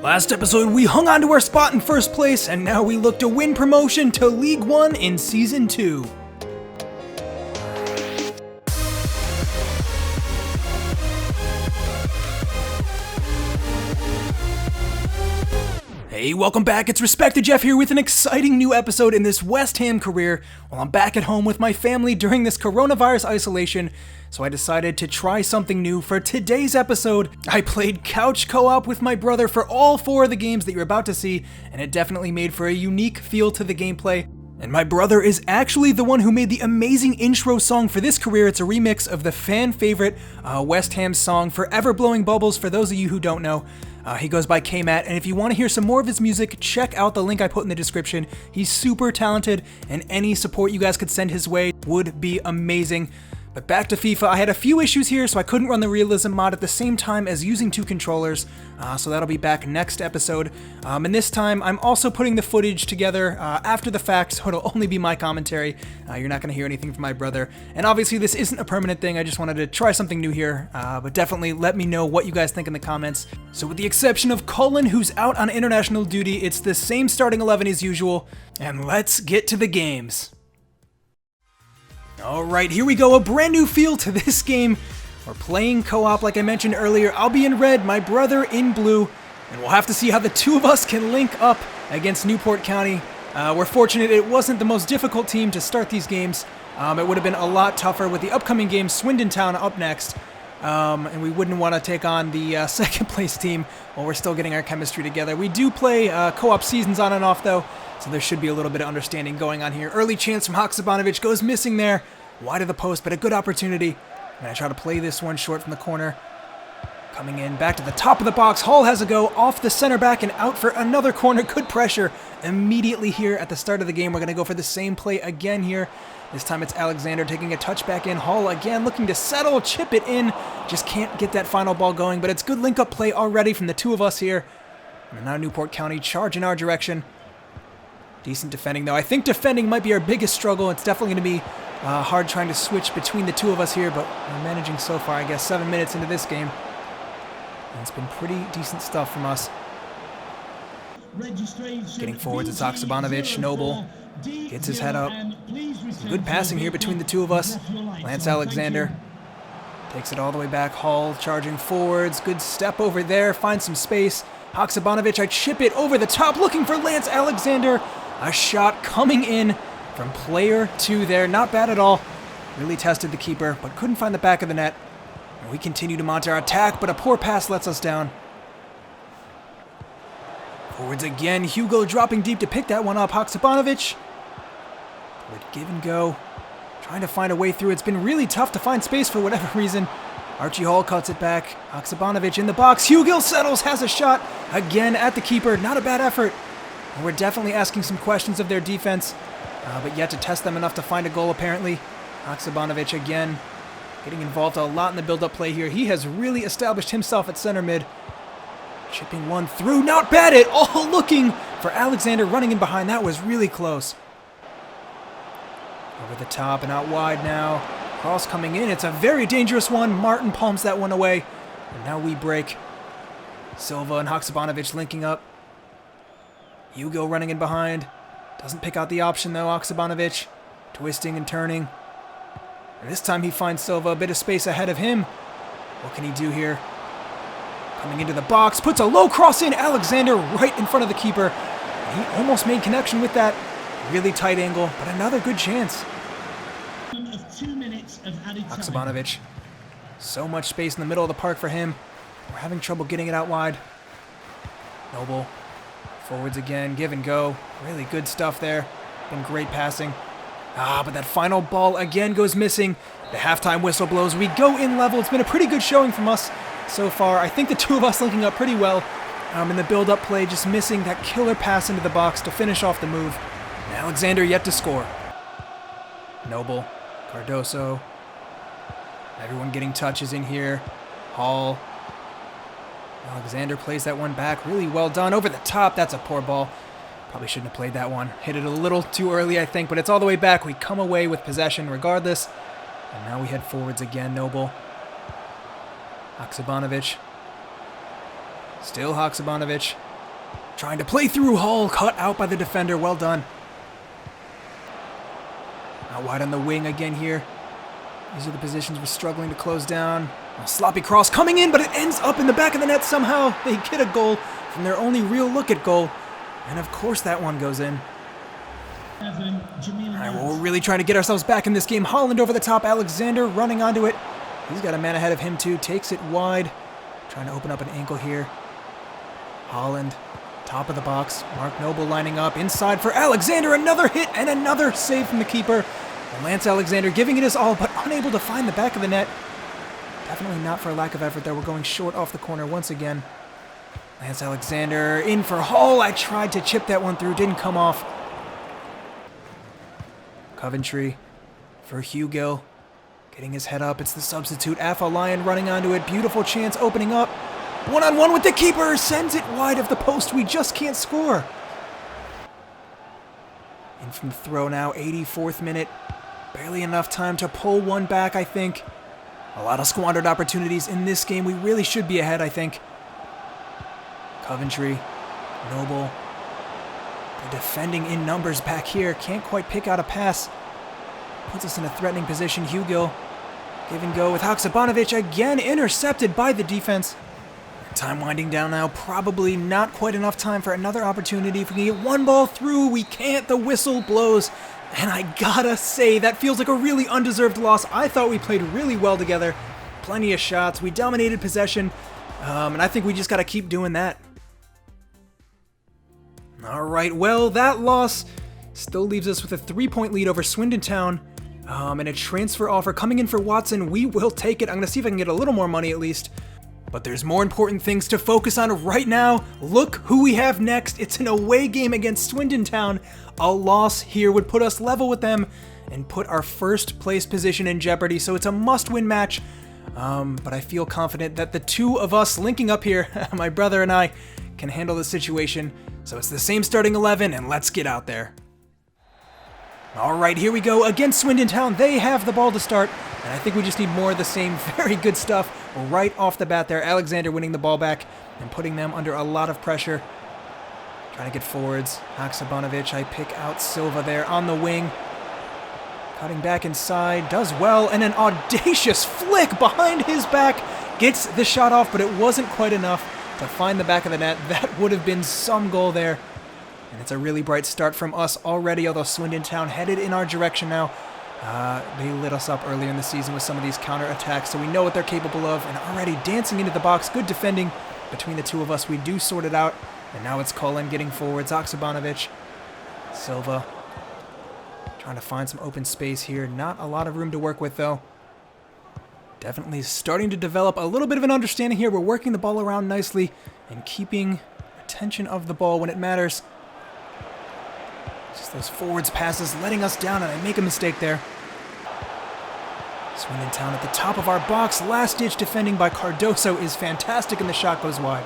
Last episode, we hung on to our spot in first place, and now we look to win promotion to League 1 in Season 2. Hey, welcome back. It's Respected Jeff here with an exciting new episode in this West Ham career while I'm back at home with my family during this coronavirus isolation, so I decided to try something new. For today's episode, I played couch co-op with my brother for all 4 of the games that you're about to see, and it definitely made for a unique feel to the gameplay. And my brother is actually the one who made the amazing intro song for this career. It's a remix of the fan favorite West Ham song, Forever Blowing Bubbles, for those of you who don't know. He goes by K-Matt, and if you want to hear some more of his music, check out the link I put in the description. He's super talented, and any support you guys could send his way would be amazing. But back to FIFA, I had a few issues here, so I couldn't run the realism mod at the same time as using 2 controllers, so that'll be back next episode. And this time, I'm also putting the footage together after the fact, so it'll only be my commentary. You're not going to hear anything from my brother. And obviously, this isn't a permanent thing, I just wanted to try something new here, but definitely let me know what you guys think in the comments. So with the exception of Cullen, who's out on international duty, it's the same starting 11 as usual, and let's get to the games. Alright, here we go, a brand new feel to this game. We're playing co-op like I mentioned earlier. I'll be in red, my brother in blue, and we'll have to see how the 2 of us can link up against Newport County. We're fortunate it wasn't the most difficult team to start these games. It would have been a lot tougher with the upcoming game, Swindon Town, up next. And we wouldn't want to take on the second place team while we're still getting our chemistry together. We do play co-op seasons on and off though, so there should be a little bit of understanding going on here. Early chance from Haksabanovic goes missing there. Wide of the post, but a good opportunity. I'm going to try to play this one short from the corner. Coming in, back to the top of the box. Hall has a go off the center back and out for another corner. Good pressure immediately here at the start of the game. We're going to go for the same play again here. This time it's Alexander taking a touch back in. Hall again looking to settle, chip it in. Just can't get that final ball going, but it's good link-up play already from the 2 of us here. And now Newport County charge in our direction. Decent defending, though. I think defending might be our biggest struggle. It's definitely going to be hard trying to switch between the 2 of us here, but we're managing so far, I guess, 7 minutes into this game. And it's been pretty decent stuff from us. Getting forwards, it's Haksabanovic. Noble gets his head up. Some good passing here between the 2 of us. Lance Alexander takes it all the way back. Hall charging forwards. Good step over there. Finds some space. Haksabanovic, I chip it over the top, looking for Lance Alexander. A shot coming in from player 2 there. Not bad at all. Really tested the keeper, but couldn't find the back of the net. And we continue to mount our attack, but a poor pass lets us down. Forwards again. Hugo dropping deep to pick that one up. Haksabanovic would give and go. Trying to find a way through. It's been really tough to find space for whatever reason. Archie Hall cuts it back. Haksabanovic in the box. Hugo settles, has a shot again at the keeper. Not a bad effort. And we're definitely asking some questions of their defense, but yet to test them enough to find a goal apparently. Haksabanovic again getting involved a lot in the build-up play here. He has really established himself at center mid. Chipping one through. Not bad at all. Looking for Alexander running in behind. That was really close. Over the top and out wide now. Cross coming in. It's a very dangerous one. Martin palms that one away. And now we break. Silva and Haksabanovic linking up. Hugo running in behind. Doesn't pick out the option though. Haksabanovic twisting and turning. And this time he finds Silva. A bit of space ahead of him. What can he do here? Coming into the box. Puts a low cross in. Alexander right in front of the keeper. And he almost made connection with that. Really tight angle. But another good chance. Haksabanovic. So much space in the middle of the park for him. We're having trouble getting it out wide. Noble. Forwards again. Give and go. Really good stuff there. Been great passing. But that final ball again goes missing. The halftime whistle blows. We go in level. It's been a pretty good showing from us so far. I think the 2 of us linking up pretty well. In the build-up play, just missing that killer pass into the box to finish off the move. And Alexander yet to score. Noble. Cardoso. Everyone getting touches in here. Hall. Alexander plays that one back. Really well done. Over the top. That's a poor ball. Probably shouldn't have played that one. Hit it a little too early, I think, but it's all the way back. We come away with possession regardless. And now we head forwards again. Noble. Haksabanovic. Still Haksabanovic. Trying to play through Hall, cut out by the defender. Well done. Out wide on the wing again here. These are the positions we're struggling to close down. A sloppy cross coming in, but it ends up in the back of the net somehow. They get a goal from their only real look at goal. And of course that one goes in. All right, well, we're really trying to get ourselves back in this game. Holland over the top. Alexander running onto it. He's got a man ahead of him too. Takes it wide. Trying to open up an ankle here. Holland, top of the box. Mark Noble lining up. Inside for Alexander. Another hit and another save from the keeper. And Lance Alexander giving it his all, but unable to find the back of the net. Definitely not for a lack of effort there. We're going short off the corner once again. Lance Alexander in for Hall. I tried to chip that one through. Didn't come off. Coventry for Hugill. Getting his head up. It's the substitute. Afolayan running onto it. Beautiful chance opening up. One-on-one with the keeper. Sends it wide of the post. We just can't score. In from the throw now. 84th minute. Barely enough time to pull one back, I think. A lot of squandered opportunities in this game. We really should be ahead, I think. Coventry. Noble. The defending in numbers back here. Can't quite pick out a pass. Puts us in a threatening position. Hugill. Give and go with Haksabanovic. Again intercepted by the defense. Time winding down now. Probably not quite enough time for another opportunity. If we can get one ball through, we can't. The whistle blows. And I gotta say, that feels like a really undeserved loss. I thought we played really well together. Plenty of shots. We dominated possession. And I think we just gotta keep doing that. Alright, well, that loss still leaves us with a 3-point lead over Swindon Town. And a transfer offer coming in for Watson. We will take it. I'm going to see if I can get a little more money at least. But there's more important things to focus on right now. Look who we have next. It's an away game against Swindon Town. A loss here would put us level with them and put our first place position in jeopardy. So it's a must-win match. But I feel confident that the two of us linking up here, my brother and I, can handle the situation. So it's the same starting 11, and let's get out there. Alright, here we go against Swindon Town. They have the ball to start, and I think we just need more of the same very good stuff right off the bat there. Alexander winning the ball back and putting them under a lot of pressure. Trying to get forwards. Haksabanovic, I pick out Silva there on the wing. Cutting back inside, does well, and an audacious flick behind his back. Gets the shot off, but it wasn't quite enough to find the back of the net. That would have been some goal there. And it's a really bright start from us already, although Swindon Town headed in our direction now. They lit us up earlier in the season with some of these counter-attacks, so we know what they're capable of. And already dancing into the box, good defending between the two of us. We do sort it out. And now it's Cullen getting forwards. Haksabanovic, Silva. Trying to find some open space here. Not a lot of room to work with, though. Definitely starting to develop a little bit of an understanding here. We're working the ball around nicely and keeping attention of the ball when it matters. Just those forwards passes letting us down, and I make a mistake there. Swindon Town at the top of our box. Last-ditch defending by Cardoso is fantastic, and the shot goes wide.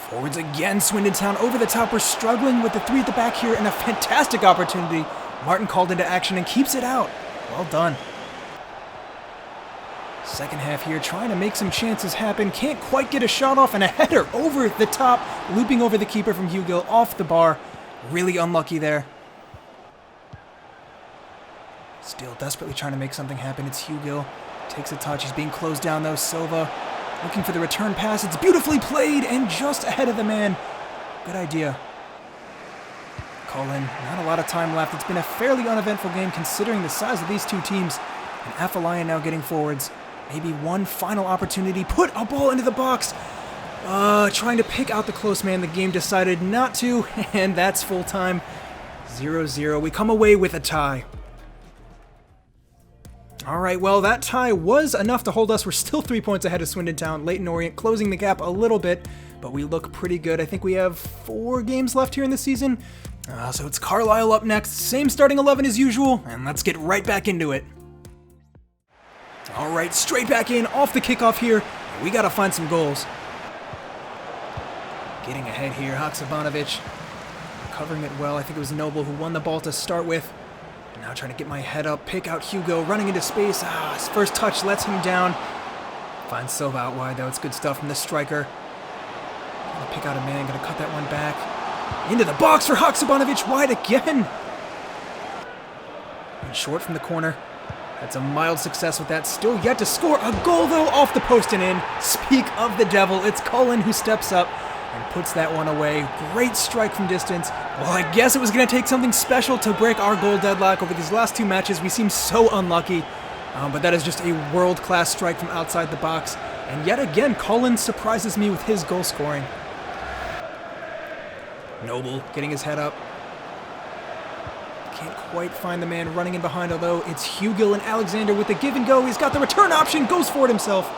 Forwards again, Swindon Town over the top. We're struggling with the three at the back here, and a fantastic opportunity. Martin called into action and keeps it out. Well done. Second half here, trying to make some chances happen. Can't quite get a shot off, and a header over the top, looping over the keeper from Hugill off the bar. Really unlucky there. Still desperately trying to make something happen. It's Hugill. Takes a touch. He's being closed down, though. Silva looking for the return pass. It's beautifully played and just ahead of the man. Good idea. Cullen, not a lot of time left. It's been a fairly uneventful game considering the size of these two teams. And Afolayan now getting forwards. Maybe one final opportunity. Put a ball into the box. Trying to pick out the close man. The game decided not to, and that's full time. 0-0. We come away with a tie. All right, well, that tie was enough to hold us. We're still 3 points ahead of Swindon Town. Leyton Orient closing the gap a little bit, but we look pretty good. I think we have 4 games left here in the season. So it's Carlisle up next. Same starting 11 as usual, and let's get right back into it. All right, straight back in, off the kickoff here. We got to find some goals. Getting ahead here, Haksabanovic covering it well. I think it was Noble who won the ball to start with. Now trying to get my head up, pick out Hugo, running into space. His first touch lets him down. Finds Silva out wide, though. It's good stuff from the striker. Gonna pick out a man, gonna cut that one back. Into the box for Haksabanovic, wide again. And short from the corner. That's a mild success with that. Still yet to score a goal, though, off the post and in. Speak of the devil, it's Cullen who steps up and puts that one away. Great strike from distance. Well, I guess it was going to take something special to break our goal deadlock over these last 2 matches. We seem so unlucky, but that is just a world-class strike from outside the box. And yet again, Cullen surprises me with his goal scoring. Noble getting his head up. Can't quite find the man running in behind, although it's Hugill and Alexander with the give and go. He's got the return option, goes for it himself.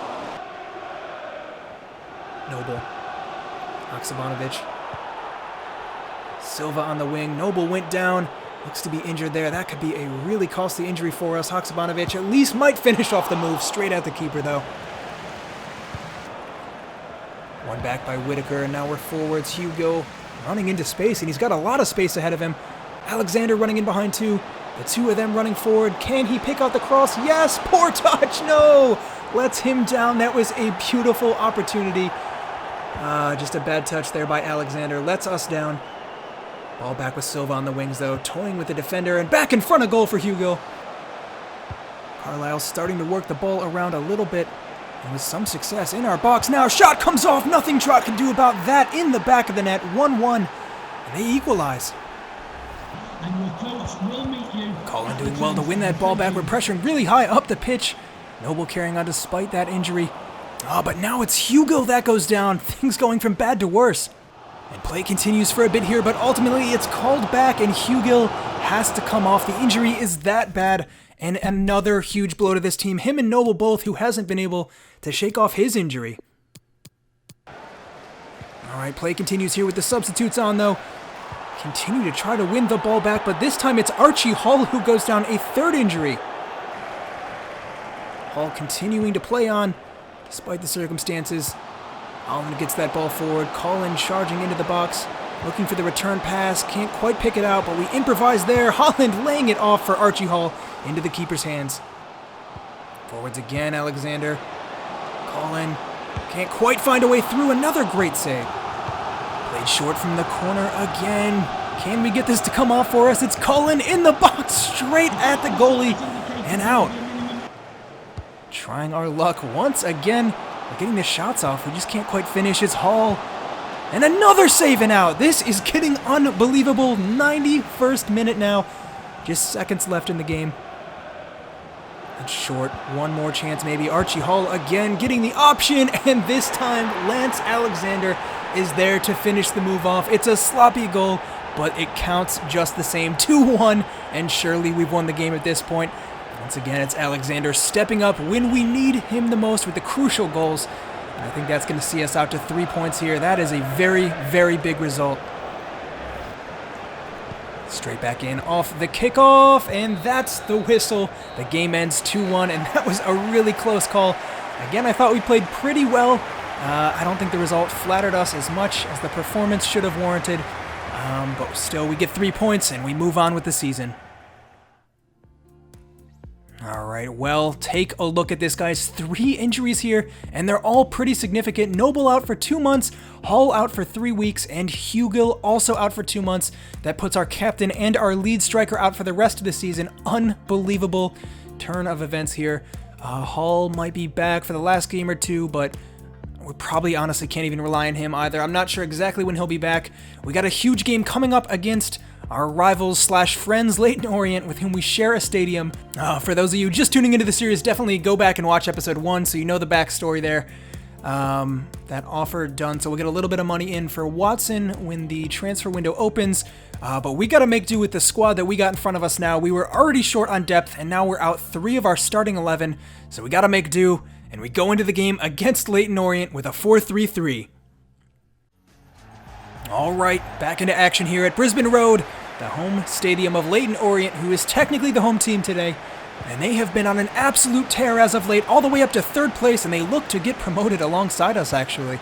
Noble. Haksabanovic. Silva on the wing. Noble went down. Looks to be injured there. That could be a really costly injury for us. Haksabanovic at least might finish off the move. Straight at the keeper, though. One back by Whitaker, and now we're forwards. Hugill running into space, and he's got a lot of space ahead of him. Alexander running in behind two. The two of them running forward. Can he pick out the cross? Yes! Poor touch! No! Lets him down. That was a beautiful opportunity. Just a bad touch there by Alexander. Lets us down. Ball back with Silva on the wings, though. Toying with the defender, and back in front of goal for Hugill. Carlisle starting to work the ball around a little bit, and with some success in our box. Now shot comes off. Nothing Trot can do about that. In the back of the net. 1-1. And they equalize. Colin doing well to win that ball back. We're pressuring really high up the pitch. Noble carrying on despite that injury. But now it's Hugill that goes down. Things going from bad to worse. And play continues for a bit here, but ultimately it's called back and Hugill has to come off. The injury is that bad. And another huge blow to this team. Him and Noble both, who hasn't been able to shake off his injury. Alright, play continues here with the substitutes on, though. Continue to try to win the ball back, but this time it's Archie Hall who goes down, a third injury. Hall continuing to play on, despite the circumstances. Holland gets that ball forward. Colin charging into the box, looking for the return pass. Can't quite pick it out, but we improvise there. Holland laying it off for Archie Hall into the keeper's hands. Forwards again, Alexander. Colin can't quite find a way through. Another great save. Played short from the corner again. Can we get this to come off for us? It's Cullen in the box, straight at the goalie, and out. Trying our luck once again. We're getting the shots off. We just can't quite finish. It's Hall. And another save and out. This is getting unbelievable. 91st minute now. Just seconds left in the game. It's short. One more chance maybe. Archie Hall again getting the option. And this time Lance Alexander is there to finish the move off. It's a sloppy goal, but it counts just the same. 2-1, and surely we've won the game at this point. Once again, it's Alexander stepping up when we need him the most with the crucial goals. And I think that's going to see us out to 3 points here. That is a very, very big result. Straight back in off the kickoff, and that's the whistle. The game ends 2-1, and that was a really close call. Again, I thought we played pretty well. I don't think the result flattered us as much as the performance should have warranted, but still we get 3 points and we move on with the season. Alright, well, take a look at this, guys. 3 injuries here, and they're all pretty significant. Noble out for 2 months, Hall out for 3 weeks, and Hugill also out for 2 months. That puts our captain and our lead striker out for the rest of the season. Unbelievable turn of events here. Hall might be back for the last game or two, but we probably honestly can't even rely on him either. I'm not sure exactly when he'll be back. We got a huge game coming up against our rivals / friends, Leyton Orient, with whom we share a stadium. For those of you just tuning into the series, definitely go back and watch episode 1 so you know the backstory there. That offer done, so we'll get a little bit of money in for Watson when the transfer window opens. But we got to make do with the squad that we got in front of us now. We were already short on depth, and now we're out 3 of our starting 11, so we got to make do. And we go into the game against Leyton Orient with a 4-3-3. All right, back into action here at Brisbane Road, the home stadium of Leyton Orient, who is technically the home team today. And they have been on an absolute tear as of late, all the way up to 3rd place, and they look to get promoted alongside us, actually.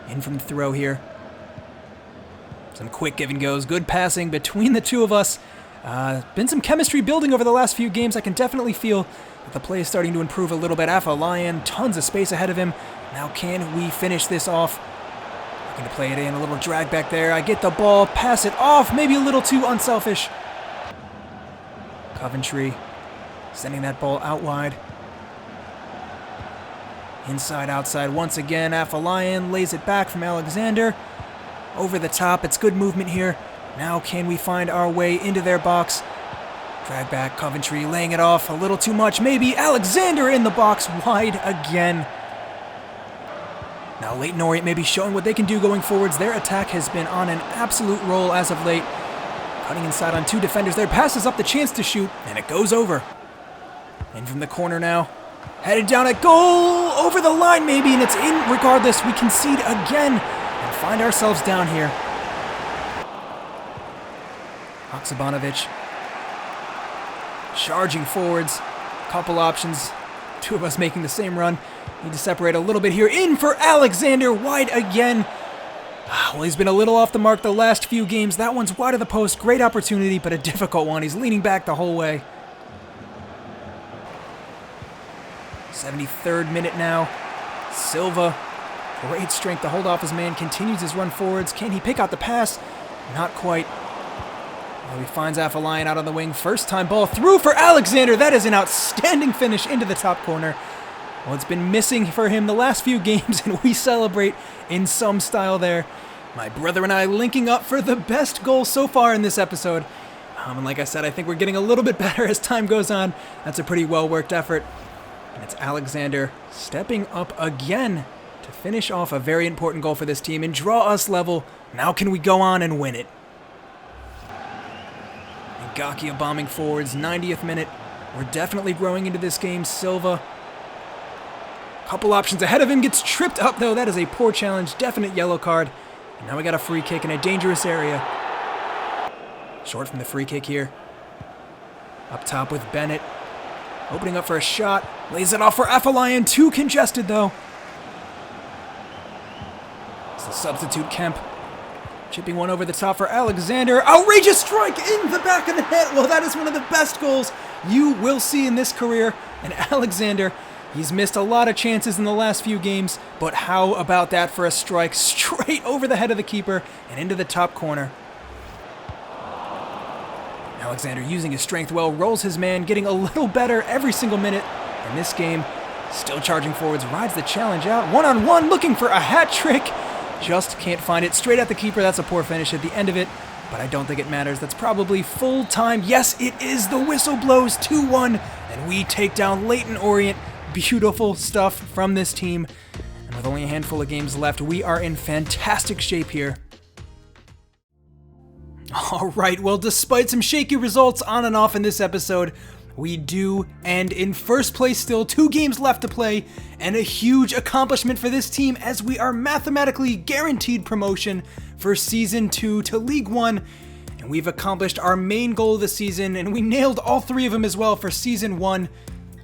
In from the throw here. Some quick give and goes, good passing between the two of us. Been some chemistry building over the last few games. I can definitely feel that the play is starting to improve a little bit. Afolayan, tons of space ahead of him. Now can we finish this off? Looking to play it in, a little drag back there. I get the ball, pass it off, maybe a little too unselfish. Coventry sending that ball out wide. Inside, outside once again. Afolayan lays it back from Alexander. Over the top, it's good movement here. Now can we find our way into their box? Drag back, Coventry laying it off a little too much. Maybe Alexander in the box, wide again. Now Leyton Orient may be showing what they can do going forwards. Their attack has been on an absolute roll as of late. Cutting inside on two defenders there, passes up the chance to shoot, and it goes over. In from the corner now. Headed down at goal, over the line maybe, and it's in regardless. We concede again and find ourselves down here. Haksabanovic charging forwards. Couple options. Two of us making the same run. Need to separate a little bit here. In for Alexander, wide again. Well, he's been a little off the mark the last few games. That one's wide of the post. Great opportunity, but a difficult one. He's leaning back the whole way. 73rd minute now. Silva, great strength to hold off his man, continues his run forwards. Can he pick out the pass? Not quite. Well, he finds Afolayan out on the wing. First time ball through for Alexander. That is an outstanding finish into the top corner. Well, it's been missing for him the last few games, and we celebrate in some style there. My brother and I linking up for the best goal so far in this episode. And like I said, I think we're getting a little bit better as time goes on. That's a pretty well-worked effort. And it's Alexander stepping up again to finish off a very important goal for this team and draw us level. Now can we go on and win it? And Gakia bombing forwards, 90th minute. We're definitely growing into this game. Silva, couple options ahead of him, gets tripped up though. That is a poor challenge, definite yellow card. And now we got a free kick in a dangerous area. Short from the free kick here. Up top with Bennett. Opening up for a shot. Lays it off for Afolayan. Too congested, though. It's the substitute Kemp. Chipping one over the top for Alexander. Outrageous strike in the back of the net. Well, that is one of the best goals you will see in this career. And Alexander, he's missed a lot of chances in the last few games. But how about that for a strike straight over the head of the keeper and into the top corner. Alexander using his strength well, rolls his man, getting a little better every single minute in this game. Still charging forwards, rides the challenge out. One-on-one, looking for a hat trick. Just can't find it. Straight at the keeper. That's a poor finish at the end of it, but I don't think it matters. That's probably full time. Yes, it is. The whistle blows 2-1, and we take down Leyton Orient. Beautiful stuff from this team. And with only a handful of games left, we are in fantastic shape here. Alright, well, despite some shaky results on and off in this episode, we do end in first place still, 2 games left to play, and a huge accomplishment for this team as we are mathematically guaranteed promotion for Season 2 to League 1, and we've accomplished our main goal of the season, and we nailed all 3 of them as well for Season 1.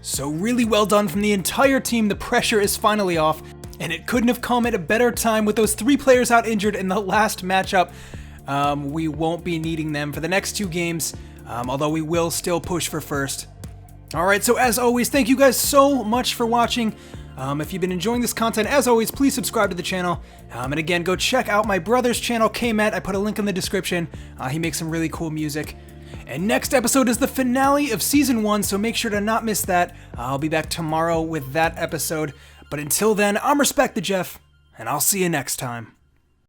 So really well done from the entire team. The pressure is finally off, and it couldn't have come at a better time with those 3 players out injured in the last matchup. We won't be needing them for the next 2 games, although we will still push for first. Alright, so as always, thank you guys so much for watching. If you've been enjoying this content, as always, please subscribe to the channel. And again, go check out my brother's channel, K-Matt. I put a link in the description. He makes some really cool music. And next episode is the finale of Season 1, so make sure to not miss that. I'll be back tomorrow with that episode. But until then, I'm Respect the Jeff, and I'll see you next time.